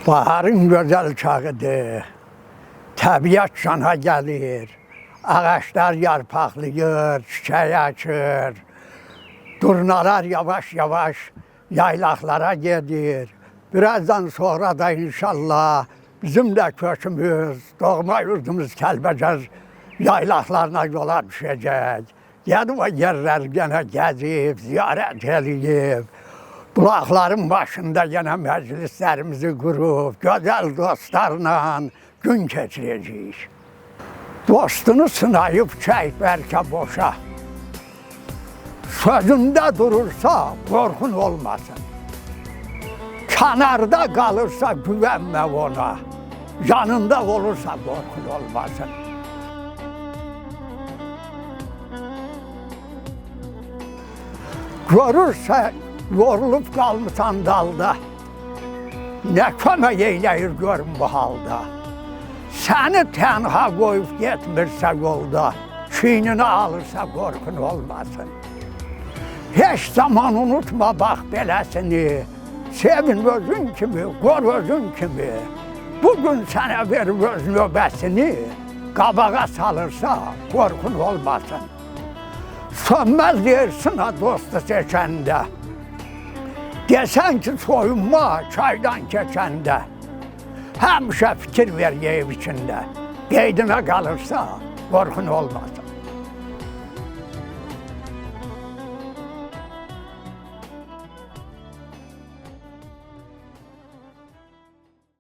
Baharın güzel çağıdır, təbiət cana gəlir, ağaçlar yarpaqlayır, çiçək açır, durnalar yavaş yavaş yaylaqlara gedir. Birazdan sonra da inşallah bizim de kökümüz, doğma yurdumuz Kəlbəcər yaylaqlarına yola düşəcək. Gedib o yerler gene gezip, ziyaret edip, bulaqların başında yine meclislerimizi kurup, güzel dostlarla gün geçireceğiz. Dostunu sınayıp çek belki boşa. Sözünde durursa korkun olmasın. Kenarda kalırsa güvenme ona. Yanında olursa korkun olmasın. Görürse yorulup kalmışsan dalda, ne kömək eyləyir görün bu halda. Səni tənha koyup gitmirsə yolda, çiynini alırsa korkun olmasın. Hiç zaman unutma bak beləsini, sevin özün kimi, kor özün kimi. Bugün sana verir öz nöbəsini, qabağa salırsa korkun olmasın. Sönmez dersin ha dostu seçende. Desen ki soyunma çaydan geçende. Hemşe fikir ver yev içinde. Qeydine kalırsa korkun olmasın.